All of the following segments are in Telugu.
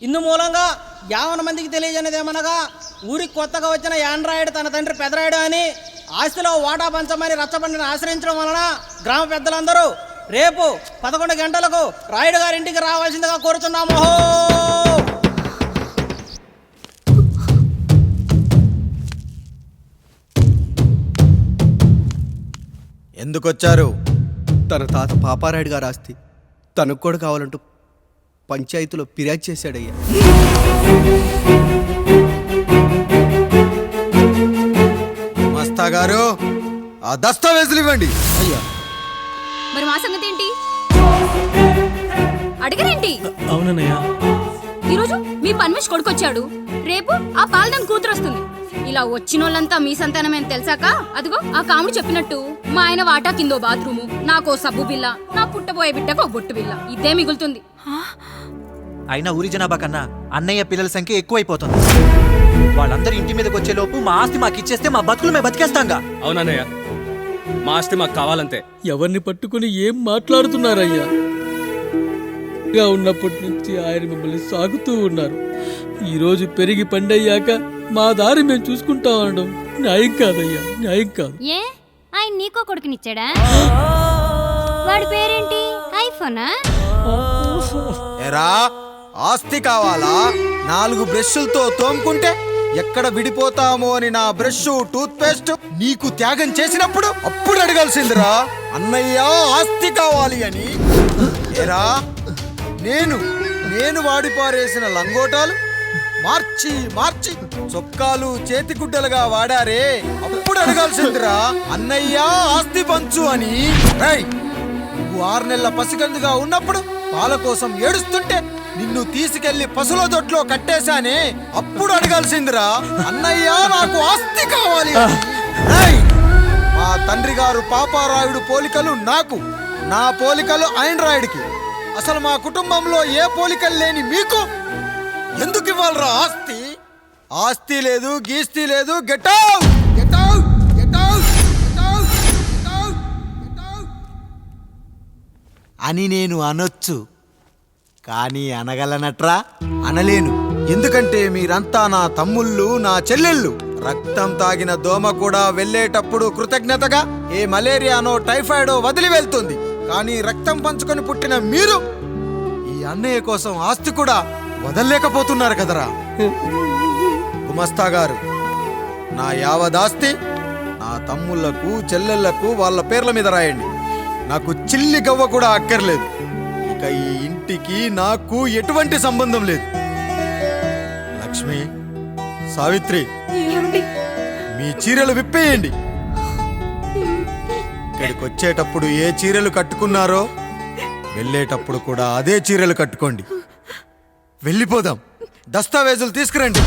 ఇందు మూలంగా 50 మందికి తెలియజేయనిదేమనగా ఊరికి కొత్తగా వచ్చిన యాండ్రాయిడ్ తన తండ్రి పెదరాయుడు అని ఆస్తిలో వాటా పంచమని రచ్చబండిని ఆశ్రయించడం వలన గ్రామ పెద్దలందరూ రేపు 11 గంటలకు రాయుడు గారి ఇంటికి రావాల్సిందిగా కోరుతున్నాము. ఎందుకొచ్చారు? తన తాత పాపారాయుడు గారు ఆస్తి తనకు కూడా కావాలంటూ పంచాయతీలో ఫిర్యాదు చేశాడయ్యా. మస్తా గారు ఆ దస్తావేజులు ఇవ్వండి. అయ్యా మరి మా సంగతి ఏంటి? అడగరేంటి? అవునన్నయ్యా, ఈరోజు మీ పన్మేష్ కొడుకొచ్చాడు, రేపు ఆ పాలదం కూతురు వస్తుంది. ఇలా వచ్చినోళ్ళంతా మీ సంతానమేం తెలిసాక అదిగో ఆ కాముడు చెప్పినట్టు మా ఆయన వాటా కిందో బాత్రూము, నాకో సబ్బు బిల్ల, నా పుట్టబోయే బిడ్డకో బొట్టు బిల్ల, ఇదే మిగులుతుంది. అయినా ఊరి జనాభా కన్నా అన్నయ్య పిల్లల సంఖ్య ఎక్కువైపోతుంది. వాళ్ళందరూ ఇంటి మీదకి వచ్చే లోపు మా ఆస్తి మాకు ఇచ్చేస్తే మా బతుకులు మేము బతికేస్తాంగా. అవునన్నయ్య, మా ఆస్తి మాకు కావాలంతే. ఎవరిని పట్టుకుని ఏం మాట్లాడుతున్నారయ్యా? ఉన్నప్పటి నుంచి ఆయన మిమ్మల్ని సాగుతూ ఉన్నారు. ఈరోజు పెరిగి పండయ్యాక మా దారి మేము చూసుకుంటా ఉండడం న్యాయం కాదయ్యా, న్యాయం కాదు. ఏ ఆయన నీకో కొడుకునిచ్చాడా? వాడి పేరేంటి? ఐఫోనా? ఎరా ఆస్తి కావాలా? 4 బ్రష్లతో తోముకుంటే ఎక్కడ విడిపోతామో అని నా బ్రష్ టూత్ పేస్ట్ నీకు త్యాగం చేసినప్పుడు అప్పుడు అడగాల్సిందిరా అన్నయ్య ఆస్తి కావాలి అని. ఎరా నేను వాడిపారేసిన లంగోటాలు మార్చి మార్చి చొక్కాలు చేతిగుడ్డలుగా వాడారే, అప్పుడు అడగాల్సిందిరా అన్నయ్య ఆస్తి పంచు అని. నువ్వు 6 నెలల పసిగందుగా ఉన్నప్పుడు పాల కోసం ఏడుస్తుంటే నిన్ను తీసుకెళ్లి పశువుల దొడ్లో కట్టేశానే, అప్పుడు అడగాల్సిందిరా అన్నయ్య నాకు ఆస్తి కావాలి. మా తండ్రి గారు పాపారాయుడు పోలికలు నాకు, నా పోలికలు ఆండ్రాయిడ్కి. అసలు మా కుటుంబంలో ఏ పోలికలు లేని మీకు ఎందుకు ఇవ్వాలరా ఆస్తి? ఆస్తి లేదు, గీస్తి లేదు. Get out, get out, get out, get out, get out, get out అని నేను అనొచ్చు, కానీ అనగలనట్రా? అనలేను. ఎందుకంటే మీరంతా నా తమ్ముళ్ళు, నా చెల్లెళ్ళు. రక్తం తాగిన దోమ కూడా వెళ్ళేటప్పుడు కృతజ్ఞతగా ఏ మలేరియానో టైఫాయిడో వదిలి వెళ్తుంది. కానీ రక్తం పంచుకొని పుట్టిన మీరు ఈ అన్నయ్య కోసం ఆస్తి కూడా వదల్లేకపోతున్నారు కదరా. గుమస్తా గారు, నా యావదాస్తి నా తమ్ముళ్లకు చెల్లెళ్లకు వాళ్ళ పేర్ల మీద రాయండి. నాకు చిల్లి గవ్వ కూడా అక్కర్లేదు. ఇక ఈ ఇంటికి నాకు ఎటువంటి సంబంధం లేదు. లక్ష్మి, సావిత్రి, మీ చీరలు విప్పేయండి. ఇక్కడికి వచ్చేటప్పుడు ఏ చీరలు కట్టుకున్నారో వెళ్ళేటప్పుడు కూడా అదే చీరలు కట్టుకోండి. వెళ్ళిపోదాం. దస్తావేజులు తీసుకురండి.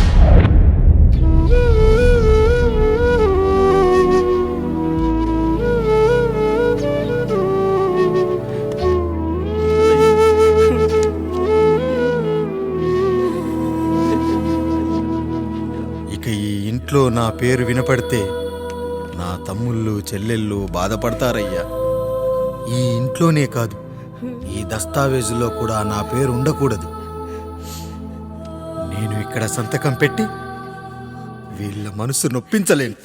ఇక ఈ ఇంట్లో నా పేరు వినపడితే నా తమ్ముళ్ళు చెల్లెళ్ళు బాధపడతారయ్యా. ఈ ఇంట్లోనే కాదు, ఈ దస్తావేజులో కూడా నా పేరు ఉండకూడదు. నేను ఇక్కడ సంతకం పెట్టి వీళ్ళ మనసు నొప్పించలేను.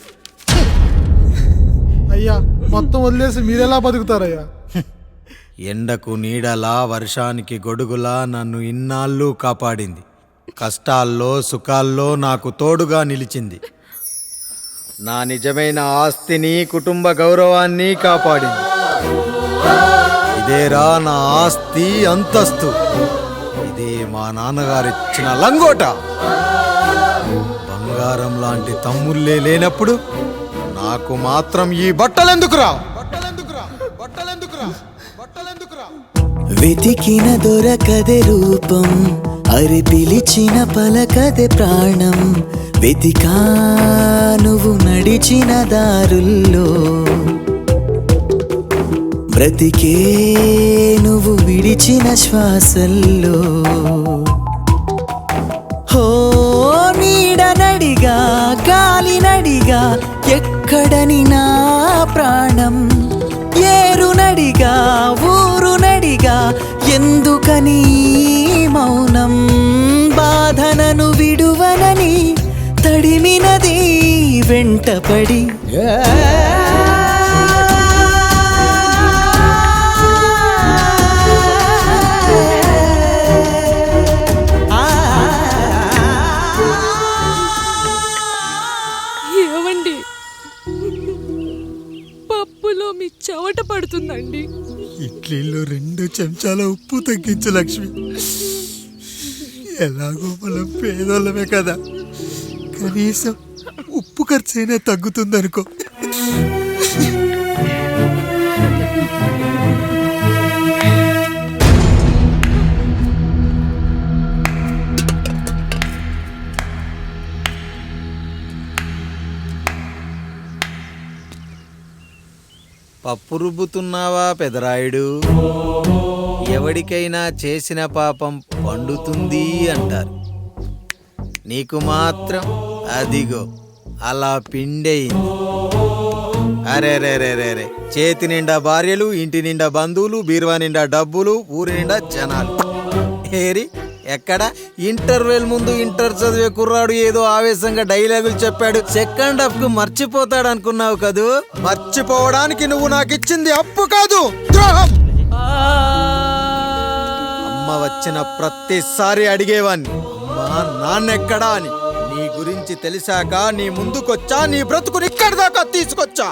అయ్యా, మొత్తం వదిలేసి మీరెలా బతుకుతారయ్యా? ఎండకు నీడలా, వర్షానికి గొడుగులా నన్ను ఇన్నాళ్ళు కాపాడింది. కష్టాల్లో సుఖాల్లో నాకు తోడుగా నిలిచింది. నా నిజమైన ఆస్తిని, కుటుంబ గౌరవాన్ని కాపాడింది. ఇదేరా నా ఆస్తి, అంతస్తు. ఇదే మా నాన్నగారిచ్చిన లంగోట. బంగారం లాంటి తమ్ముళ్ళే లేనప్పుడు నాకు మాత్రం ఈ బట్టలెందుకురా? వెతికిన దొరకదే రూపం, అరి పిలిచిన పలకదే ప్రాణం. వెతికా నువ్వు నడిచిన దారుల్లో, బ్రతికే నువ్వు విడిచిన శ్వాసల్లో. హో నీడనడిగా, గాలినడిగా, ఎక్కడని నా ప్రాణం. ఏరునడిగా, ఊరునడిగా, ఎందుకని మౌనం? సాధనను విడువనని తడిమినది వెంటపడి ఏవండి, పప్పులో మీ చెవట పడుతుందండి. ఇడ్లీలో 2 చెంచాల ఉప్పు తగ్గించు లక్ష్మి. ఎలాగో మనం పేదోళ్ళమే కదా, కనీసం ఉప్పు ఖర్చైనా తగ్గుతుందనుకో. పప్పు రుబ్బుతున్నావా పెదరాయుడు? ఎవడికైనా చేసిన పాపం పండుతుంది అంటారు, నీకు మాత్రం అదిగో అలా పిండయింది. అరే రే రే రే రే, చేతి నిండా భార్యలు, ఇంటి నిండా బంధువులు, బీరువా నిండా డబ్బులు, ఊరి నిండా జనాలు. ఏరి ఎక్కడ? ఇంటర్వెల్ ముందు ఇంటర్ చదివే కుర్రాడు ఏదో ఆవేశంగా డైలాగులు చెప్పాడు, సెకండ్ హాఫ్ కు మర్చిపోతాడు అనుకున్నావు కదూ? మర్చిపోవడానికి నువ్వు నాకు ఇచ్చింది అప్పు కాదు, ద్రోహం. అమ్మ వచ్చిన ప్రతిసారి అడిగేవాణ్ణి, అమ్మా నాన్నెక్కడా అని. నీ గురించి తెలిసాక నీ ముందుకొచ్చా, నీ బ్రతుకుని ఇక్కడి దాకా తీసుకొచ్చా.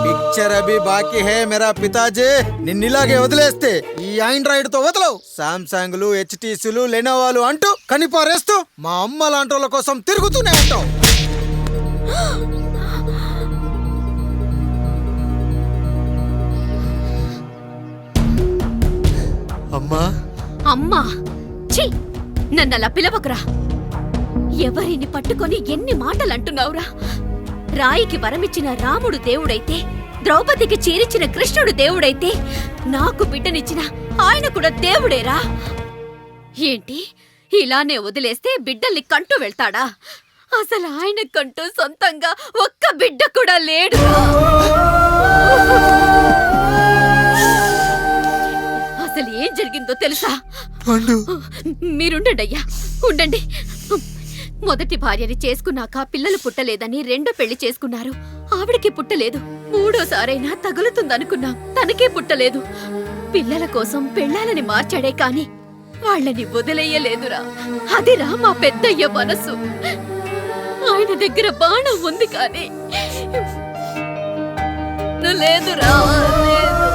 పిక్చర్ అభి బాకీ హే మేరా పితాజీ. నిన్నిలాగే వదిలేస్తే ఈ ఆండ్రాయిడ్ తో వదలవు. సామ్సంగ్లు, హెచ్టీసీలు, లెనోవాలు అంటూ కనిపారేస్తూ మా అమ్మ లాంటి వాళ్ళ కోసం తిరుగుతూనే ఉంటావు. అమ్మా అమ్మా, ఛీ, నన్ను అలా పిలవకురా. ఎవరిని పట్టుకొని ఎన్ని మాటలు అంటున్నావురా? రాయికి వరమిచ్చిన రాముడు దేవుడైతే, ద్రౌపదికి చీరిచిన కృష్ణుడు దేవుడైతే, నాకు బిడ్డనిచ్చిన ఆయన కూడా దేవుడేరా. ఏంటి, ఇలానే వదిలేస్తే బిడ్డల్ని కంటూ వెళ్తాడా? అసలు ఆయన కంటూ సొంతంగా ఒక్క బిడ్డ కూడా లేడు. అసలు ఏం జరిగిందో తెలుసా? మీరుండండి అయ్యా, ఉండండి. మొదటి భార్యని చేసుకున్నాక పిల్లలు పుట్టలేదని 2వ పెళ్లి చేసుకున్నారు. ఆవిడికి పుట్టలేదు. 3వసారైనా తగులుతుందనుకున్నాం, తనకే పుట్టలేదు. పిల్లల కోసం పెళ్ళాలని మార్చాడే కాని వాళ్ళని వదిలేయలేదురా. అదిరా మా పెద్దయ్య మనసు. ఆయన దగ్గర బాణం ఉంది కానీ లేదురా, లేదు.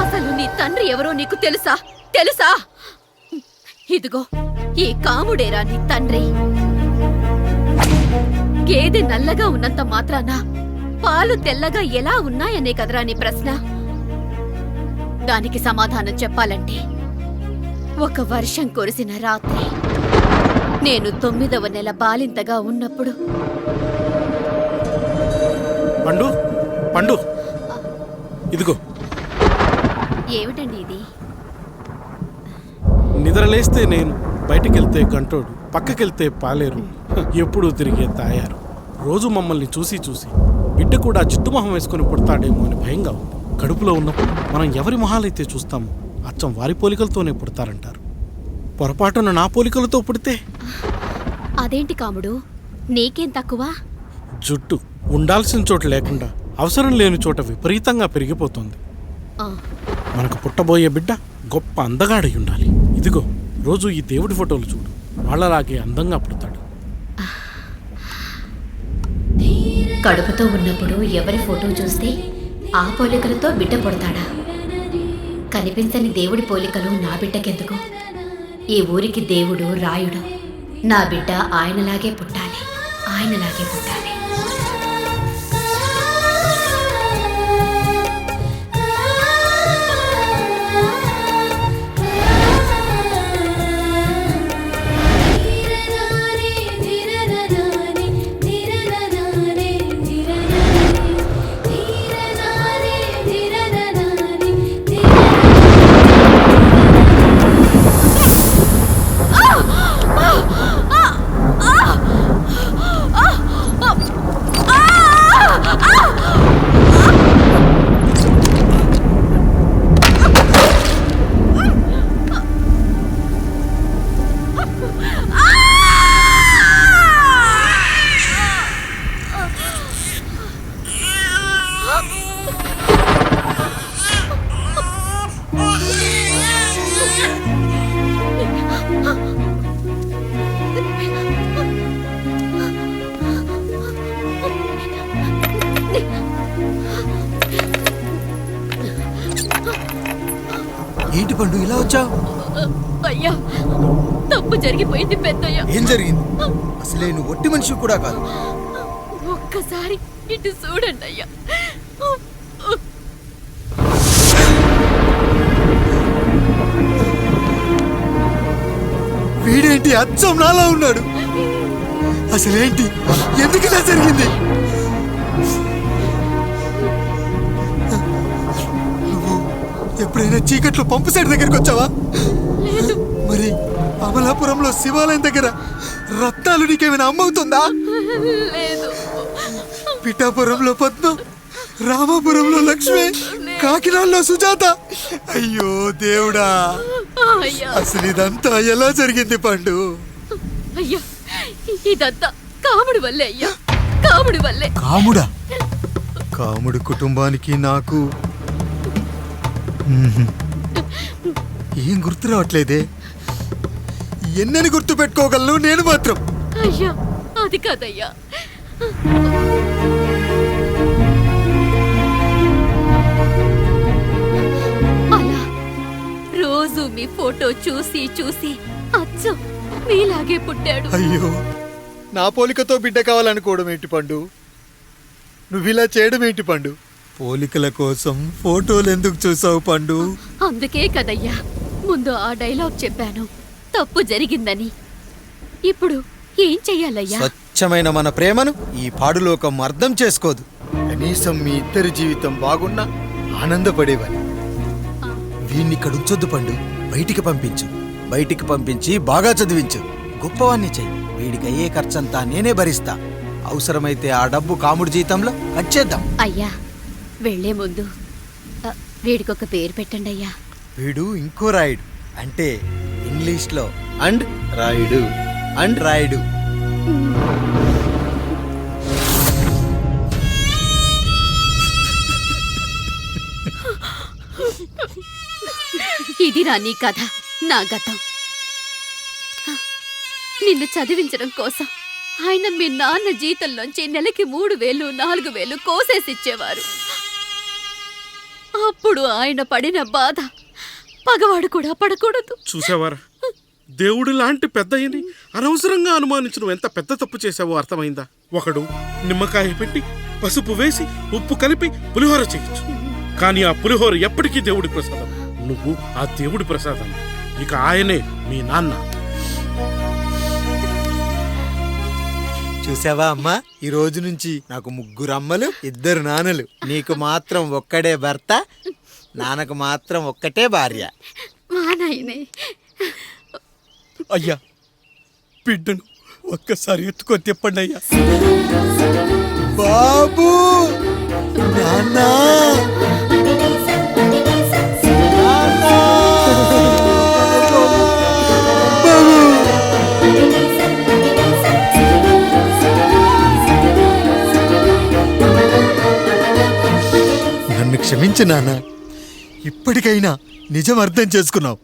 అసలు నీ తండ్రి ఎవరో నీకు తెలుసా? తెలుసా? ఇదిగో ఈ కాముడేరా నీ తండ్రి. గేదె నల్లగా ఉన్నంత మాత్రాన పాలు తెల్లగా ఎలా ఉన్నాయనే కదరా నీ ప్రశ్న. దానికి సమాధానం చెప్పాలంటే, ఒక వర్షం కురిసిన రాత్రి నేను 9వ నెల బాలింతగా ఉన్నప్పుడు. పండు పండు, ఇదిగో. ఏమిటండి ఇది? నిద్రలేస్తే నేను, బయటికెళ్తే గంటోడు, పక్కకెళ్తే పాలేరు, ఎప్పుడూ తిరిగే తాయారు. రోజు మమ్మల్ని చూసి చూసి బిడ్డ కూడా చిట్టుమొహం వేసుకుని పుడతాడేమో అని భయంగా ఉంది. కడుపులో ఉన్నప్పుడు మనం ఎవరి మొహాలైతే చూస్తామో అచ్చం వారి పోలికలతోనే పుడతారంటారు. పొరపాటున నా పోలికలతో పుడితే? అదేంటి కాముడు, నీకేం తక్కువ? జుట్టు ఉండాల్సిన చోట లేకుండా అవసరం లేని చోట విపరీతంగా పెరిగిపోతుంది. మనకు పుట్టబోయే బిడ్డ గొప్ప అందగాడై ఉండాలి. ఇదిగో రోజు ఈ దేవుడి ఫోటోలు చూడు, వాళ్ళలాగే అందంగా పుడతాడు. కడుపుతో ఉన్నప్పుడు ఎవరి ఫోటో చూస్తే ఆ పోలికలతో బిడ్డ పుడతాడా? కనిపించని దేవుడి పోలికలు నా బిడ్డకెందుకు? ఈ ఊరికి దేవుడు రాయుడు. నా బిడ్డ ఆయనలాగే పుట్టాలి, ఆయనలాగే పుట్టాలి. ఏంటి పండు ఇలా వచ్చావు? అయ్యా, తప్పు జరిగిపోయింది పెద్దయ్యా. ఏం జరిగింది? అసలే నువ్వు ఒట్టి మనిషి కూడా కాదు. ఒక్కసారి ఇటు చూడండి అయ్యా. వీడేంటి అచ్చం నాలా ఉన్నాడు? అసలేంటి, ఎందుకు ఇలా జరిగింది? నువ్వు ఎప్పుడైనా చీకట్లో పంపు సైడ్ దగ్గరికి వచ్చావా? మరి అమలాపురంలో శివాలయం దగ్గర రత్నాలు నీకేమైనా అమ్మవుతుందా? లేదు. పిఠాపురంలో పద్మ, రామాపురంలో లక్ష్మి, కాకినాడలో సుజాత. అయ్యో దేవుడా, అసలు ఇదంతా ఎలా జరిగింది పండు? అయ్యా, ఇదంతా కాముడి వల్లే అయ్యా, కాముడి వల్లే. కాముడా? కాముడు కుటుంబానికి నాకు ఏం గుర్తు రావట్లేదే. ఎన్నని గుర్తు పెట్టుకోగలను నేను మాత్రం? అయ్యా, అది కాదయ్యా. అలా రోజు మీ ఫోటో చూసి చూసి అచ్చం మీలాగే పుట్టాడు. అయ్యో, నా పోలికతో బిడ్డ కావాలనుకోవడం ఏంటి పండు? నువ్విలా చేయడం ఏంటి పండు? పోలికల కోసం ఫోటోలు ఎందుకు చూసావు పండు? అందుకే కదయ్యా ముందు ఆ డైలాగ్ చెప్పాను, తప్పు జరిగిందని. ఇప్పుడు ఏం చెయ్యాలయ్యా? స్వచ్ఛమైన మన ప్రేమను ఈ పాడులోకం అర్థం చేసుకోదు. కనీసం మీ ఇద్దరి జీవితం బాగున్నా ఆనందపడేవాని. వీణ్ణి ఇక్కడ ఉంచొద్దు పండు, బయటికి పంపించు. బయటికి పంపించి బాగా చదివించు, గొప్పవాణ్ణి చెయ్యి. వీడికి అయ్యే ఖర్చంతా నేనే భరిస్తా. అవసరమైతే ఆ డబ్బు కాముడి జీతంలో వచ్చేద్దాం. అయ్యా, వెళ్లే ముందు వీడికొక పేరు పెట్టండి అయ్యా. వీడు ఇంకో రాయుడు, అంటే ఇంగ్లీష్లో అండ్ రాయుడు, అండ్ రాయుడు. ఇదిరా నీ కథ, నా గతం. నిన్ను చదివించడం కోసం ఆయన మీ నాన్న జీతంలోంచి నెలకి 3000, 4000 కోసేసిచ్చేవారు. అప్పుడు ఆయన పడిన బాధ పగవాడు కూడా పడకూడదు. చూసావారా, దేవుడు లాంటి పెద్దయ్యని అనవసరంగా అనుమానించడం ఎంత పెద్ద తప్పు చేసావో అర్థమైందా? ఒకడు నిమ్మకాయ పెట్టి పసుపు వేసి ఉప్పు కలిపి పులిహోర చేయొచ్చు, కానీ ఆ పులిహోర ఎప్పటికీ దేవుడి ప్రసాదం. నువ్వు ఆ దేవుడి ప్రసాదం. ఇక ఆయనే మీ నాన్న. చూసావా అమ్మా, ఈ రోజు నుంచి నాకు 3 అమ్మలు, 2 నాన్నలు. నీకు మాత్రం ఒక్కడే భర్త, నాన్నకు మాత్రం ఒక్కటే భార్య. మా నాయనే. అయ్యా, బిడ్డను ఒక్కసారి ఎత్తుకొని తిప్పండి అయ్యా. బాబు, నాన్నా, నన్ను క్షమించు నాన్న. ఇప్పటికైనా నిజం అర్థం చేసుకున్నావు.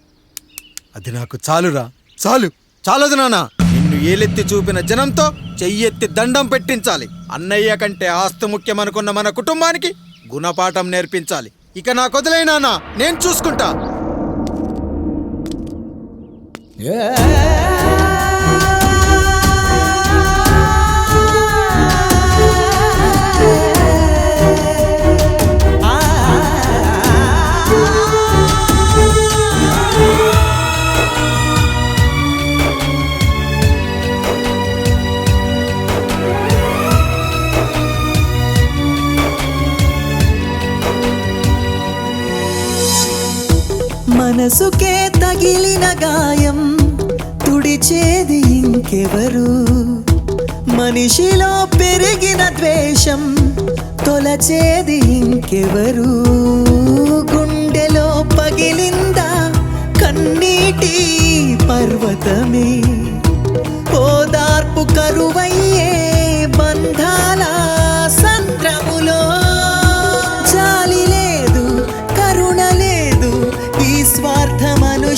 అది నాకు చాలురా, చాలు. చాలదు నాన్న, నిన్ను ఏలెత్తి చూపిన జనంతో చెయ్యెత్తి దండం పెట్టించాలి. అన్నయ్య కంటే ఆస్తి ముఖ్యమనుకున్న మన కుటుంబానికి గుణపాఠం నేర్పించాలి. ఇక నాకు వదిలే నాన్న, నేను చూసుకుంటా. మనసుకే తగిలిన గాయం తుడిచేది ఇంకెవరు? మనిషిలో పెరిగిన ద్వేషం తొలచేది ఇంకెవరు? గుండెలో పగిలిందా కన్నీటి పర్వతమే? ఓదార్పు కరువయ్యే బంధాల సంద్రములో జాలి లేదు, కరుణ లేదు, ఈ స్వార్థ మనుష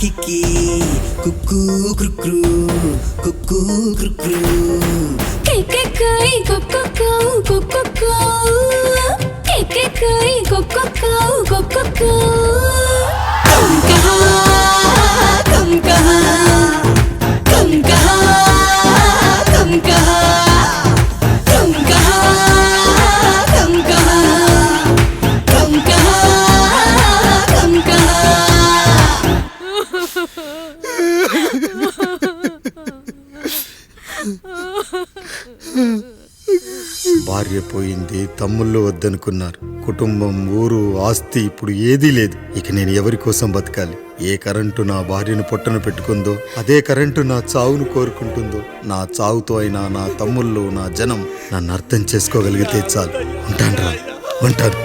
కిక్కి కుక్కు క్రుక్రు కుక్కు క్రుక్రు భార్య పోయింది, తమ్ముళ్ళు వద్దనుకున్నారు, కుటుంబం, ఊరు, ఆస్తి ఇప్పుడు ఏదీ లేదు. ఇక నేను ఎవరి కోసం బతకాలి? ఏ కరెంటు నా భార్యను పొట్టను పెట్టుకుందో అదే కరెంటు నా చావును కోరుకుంటుందో. నా చావుతో అయినా నా తమ్ముళ్ళు, నా జనం నన్ను అర్థం చేసుకోగలిగితే చాలు. ఉంటాను, ఉంటాను.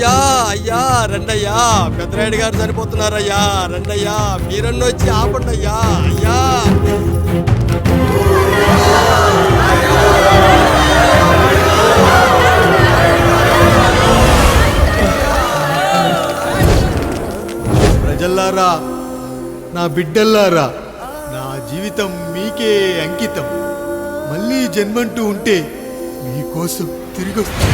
అయ్యా అయ్యా రండయ్యా, పెద్దరాయుడు గారు చనిపోతున్నారయ్యా, రండయ్యా, మీరన్న వచ్చి ఆపండి అయ్యా. అయ్యా ప్రజల్లారా, నా బిడ్డల్లారా, నా జీవితం మీకే అంకితం. మళ్ళీ జన్మంటూ ఉంటే మీకోసం తిరిగి వస్తాను.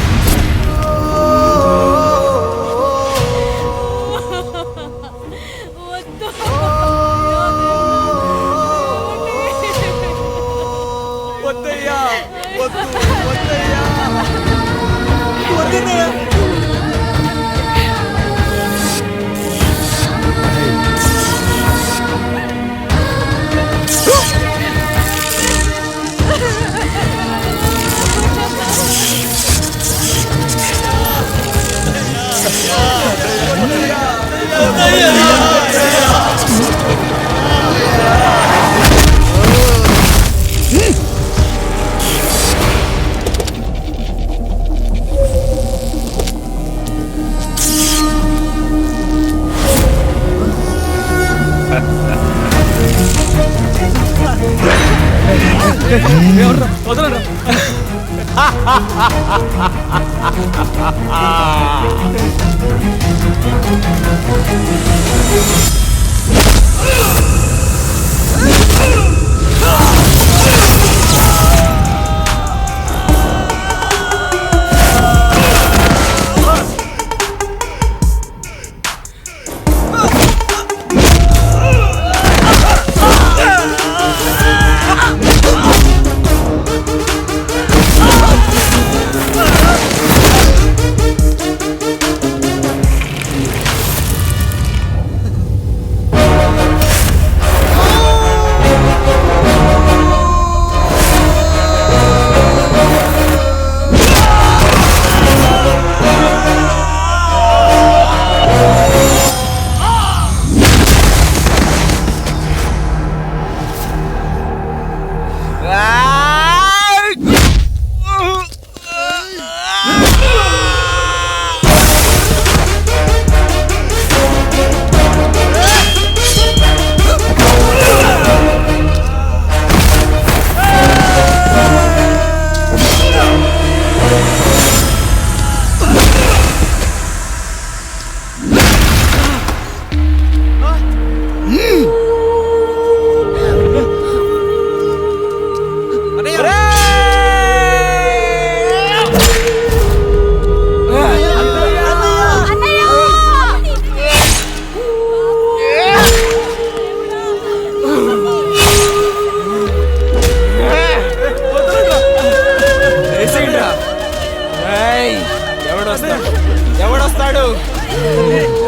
ఎవడొస్తాడు?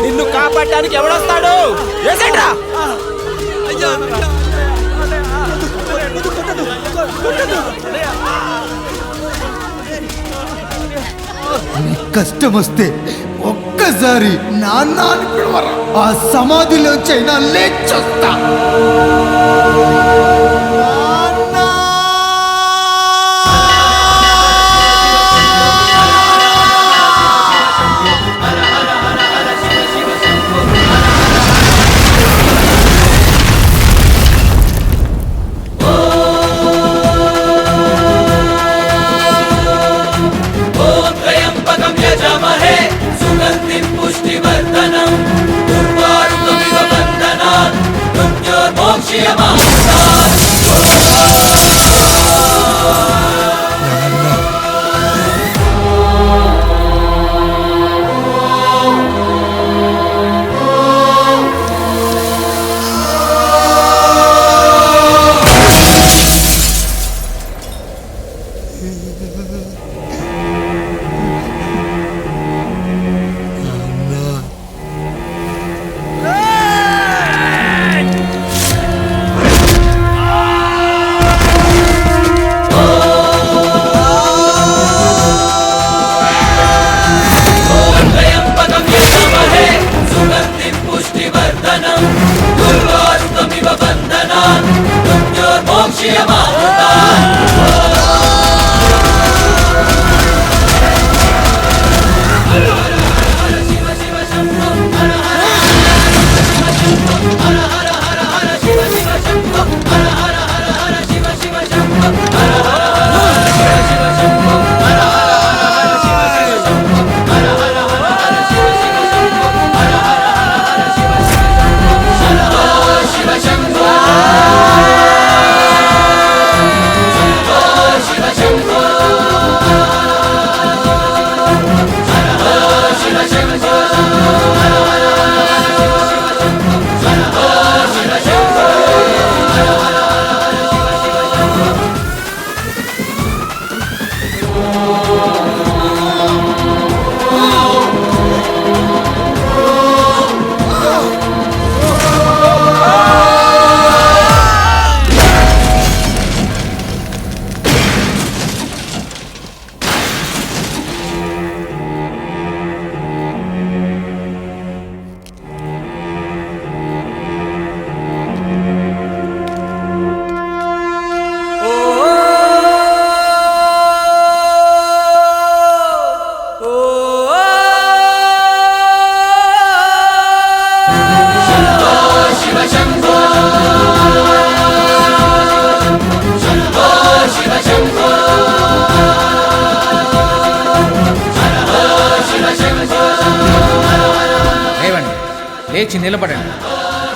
నిన్ను కాపాడటానికి ఎవడొస్తాడు? ఏసేట్రా? కష్టం వస్తే ఒక్కసారి నాన్న అని పిలవరా, ఆ సమాధిలోంచైనా లేచొస్తా. త్రయంబకం లేవండి, లేచి నిలబడండి,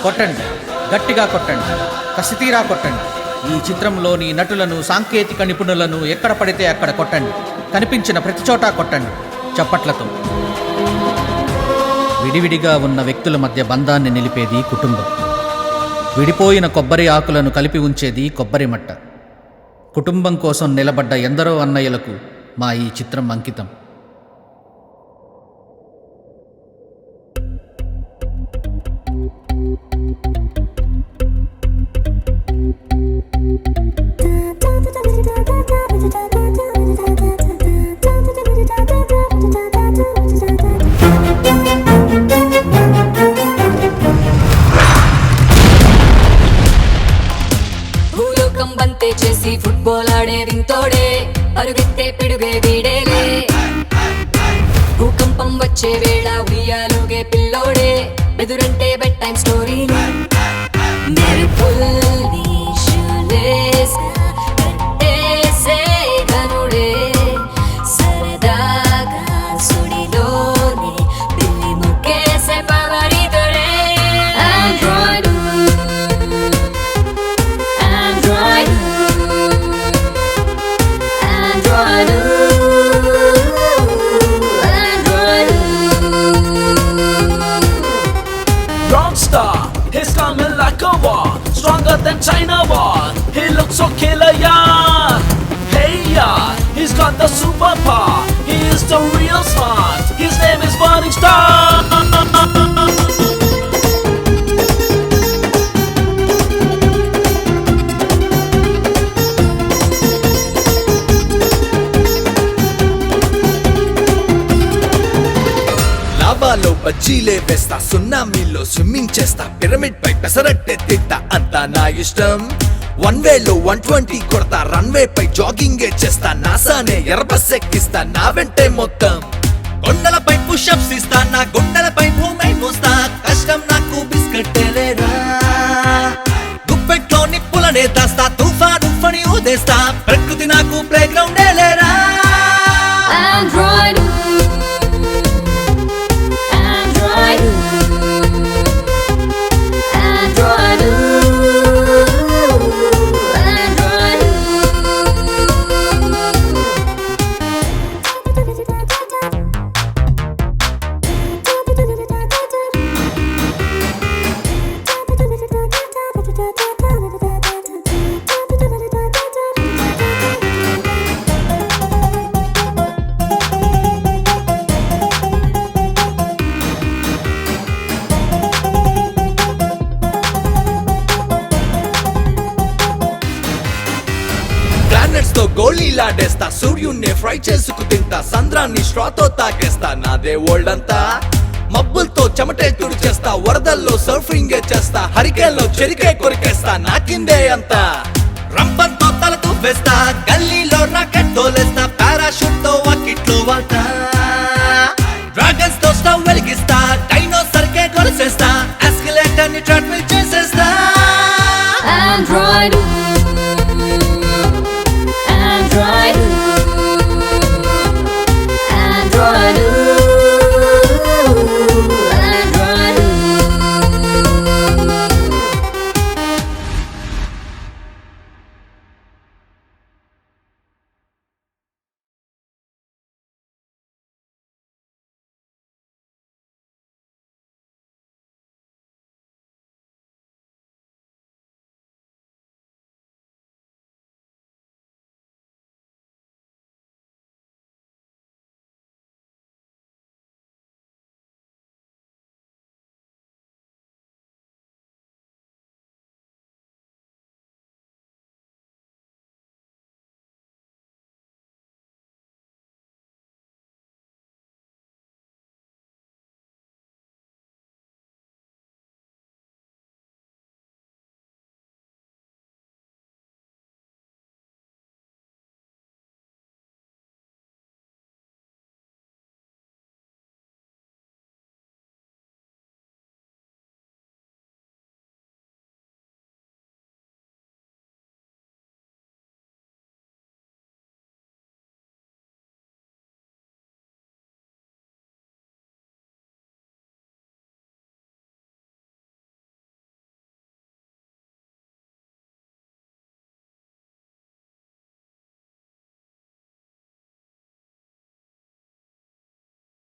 కొట్టండి, గట్టిగా కొట్టండి, కసితీరా కొట్టండి. ఈ చిత్రంలోని నటులను, సాంకేతిక నిపుణులను ఎక్కడ పడితే అక్కడ కొట్టండి. కనిపించిన ప్రతి చోట కొట్టండి చప్పట్లతో. విడివిడిగా ఉన్న వ్యక్తుల మధ్య బంధాన్ని నిలిపేది కుటుంబం. విడిపోయిన కొబ్బరి ఆకులను కలిపి ఉంచేది కొబ్బరి మట్ట. కుటుంబం కోసం నిలబడ్డ ఎందరో అన్నయ్యలకు మా ఈ చిత్రం అంకితం. భూలోకం బంతే చేసి ఫుట్బాల్ ఆడే వింతోడే, అరుగెత్తే పిడుగే వీడేలే. భూకంపం వచ్చే వేళ ఉయ్యాలుగే పిల్లోడే, బెదురంటే బెడ్ టైం స్టోరీనే. మెరుపుల్ని షూలేస్గా కట్టేసే ఘనుడే, సరదాగా సుడిలోనే పిల్లి ముక్కేసే పవరితుడే. Android Rockstar, he's coming like a war, stronger than China war. He looks so killer, yeah. Hey, yeah, he's got the superpower. He is the real smart. His name is Burning Star. లావాలో బజ్జీలే వేస్తా, సున్నామీలో స్విమ్మింగ్ చేస్తా, పిరమిడ్ పై పెసరట్టే తిట్టా, అంతా నా ఇష్టం. 1 వేలో 120 కొడతా, రన్వే పై జాగింగే చేస్తా, నాసానే ఎర్రబస్ ఎక్కిస్తా, నా వెంటే మొత్తం. కొండలపై పుషప్స్ ఇస్తా, నా గుండెలపై భూమి మోస్తా, కష్టం నాకు బిస్కెట్టేలేరా. గుప్పెట్లో నిప్పులనే దాస్తా, తుఫాను ఫణి ఊదేస్తా, ప్రకృతి నాకు ప్లే గ్రౌండే లేరా. Android, Android, Android, Android. Planets తో గోళీలాడేస్తా, సూర్యున్నే ఫ్రై చేసుకు తింటా, సంద్రాన్ని స్ట్రాతో తాగేస్తా, నాదే వరల్డ్ అంతా. మబ్బులతో చెమటే తుడిచేస్తా, వరదల్లో సర్ఫింగే చేస్తా, హరికేల్లో చెరికే కొరికేస్తా, నాకిందే అంతా. రంపంతో తల తువ్వేస్తా, గల్లీలో రాకెట్ తోలేస్తా, పారాషూట్ తో వాకిట్లో వాటా, డ్రాగన్స్ తో స్టవ్ వెలిగిస్తా, డైనోసర్ కే కొలిసేస్తా, ఎస్కలేటర్ ని ట్రాట్మిల్ చేసేస్తా. Android.